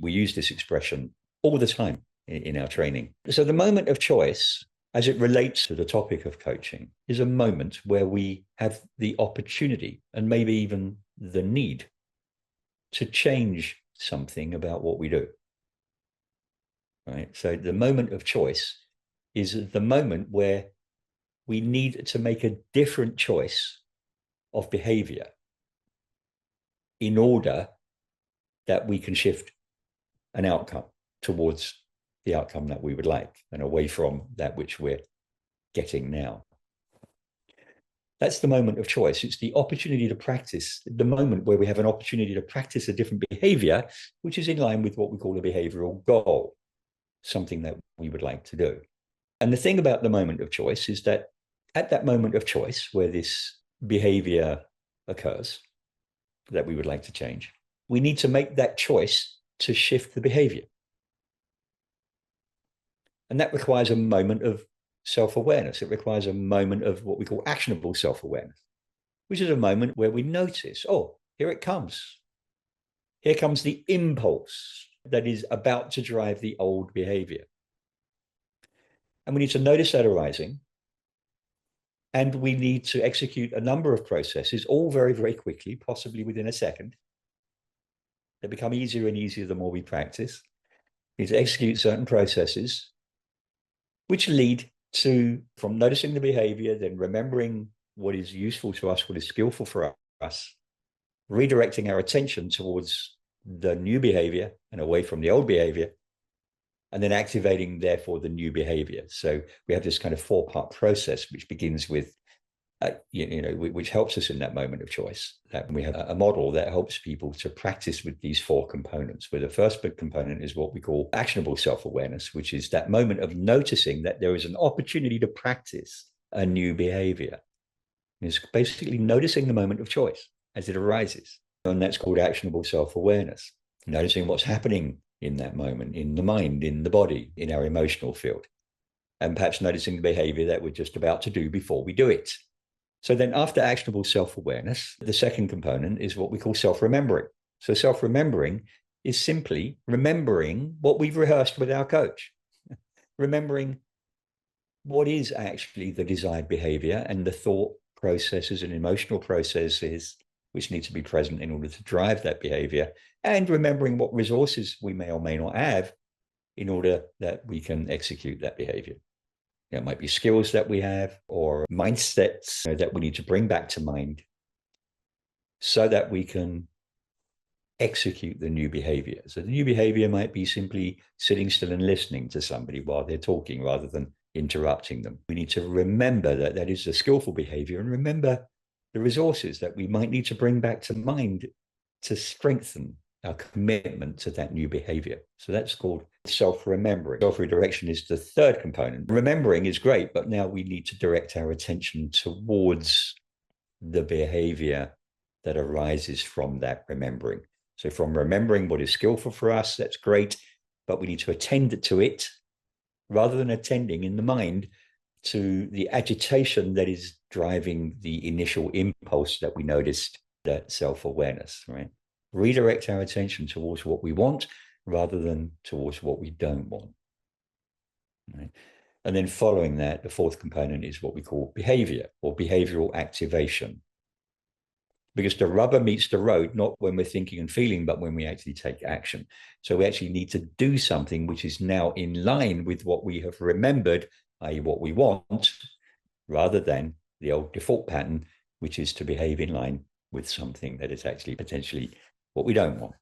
We use this expression all the time in our training. So the moment of choice, as it relates to the topic of coaching, is a moment where we have the opportunity and maybe even the need to change something about what we do. Right? So the moment of choice is the moment where we need to make a different choice of behavior in order that we can shift an outcome towards the outcome that we would like and away from that which we're getting now. That's the moment of choice. It's the opportunity to practice, the moment where we have an opportunity to practice a different behavior, which is in line with what we call a behavioral goal, something that we would like to do. And the thing about the moment of choice is that at that moment of choice where this behavior occurs that we would like to change, we need to make that choice to shift the behavior. And that requires a moment of self-awareness. It requires a moment of what we call actionable self-awareness, which is a moment where we notice, oh, here it comes. Here comes the impulse that is about to drive the old behavior. And we need to notice that arising. And we need to execute a number of processes, all very, very quickly, possibly within a second. They become easier and easier the more we practice. We need to execute certain processes which lead to, from noticing the behavior, then remembering what is useful to us, what is skillful for us, redirecting our attention towards the new behavior and away from the old behavior, and then activating, therefore, the new behavior. So we have this kind of four-part process, which begins with, which helps us in that moment of choice. That we have a model that helps people to practice with these four components, where the first big component is what we call actionable self-awareness, which is that moment of noticing that there is an opportunity to practice a new behavior. It's basically noticing the moment of choice as it arises. And that's called actionable self-awareness, noticing what's happening in that moment, in the mind, in the body, in our emotional field, and perhaps noticing the behavior that we're just about to do before we do it. So then after actionable self-awareness, the second component is what we call self-remembering. So self-remembering is simply remembering what we've rehearsed with our coach, remembering what is actually the desired behavior and the thought processes and emotional processes which need to be present in order to drive that behavior, and remembering what resources we may or may not have in order that we can execute that behavior. It might be skills that we have or mindsets that we need to bring back to mind so that we can execute the new behavior. So the new behavior might be simply sitting still and listening to somebody while they're talking rather than interrupting them. We need to remember that that is a skillful behavior, and remember the resources that we might need to bring back to mind to strengthen our commitment to that new behavior. So that's called self-remembering. Self-redirection is the third component. Remembering is great, but now we need to direct our attention towards the behavior that arises from that remembering. So from remembering what is skillful for us, that's great, but we need to attend to it rather than attending in the mind to the agitation that is driving the initial impulse that we noticed, that self-awareness, right? Redirect our attention towards what we want rather than towards what we don't want, right? And then following that, the fourth component is what we call behavior or behavioral activation. Because the rubber meets the road, not when we're thinking and feeling, but when we actually take action. So we actually need to do something which is now in line with what we have remembered, i.e. what we want, rather than the old default pattern, which is to behave in line with something that is actually potentially what we don't want.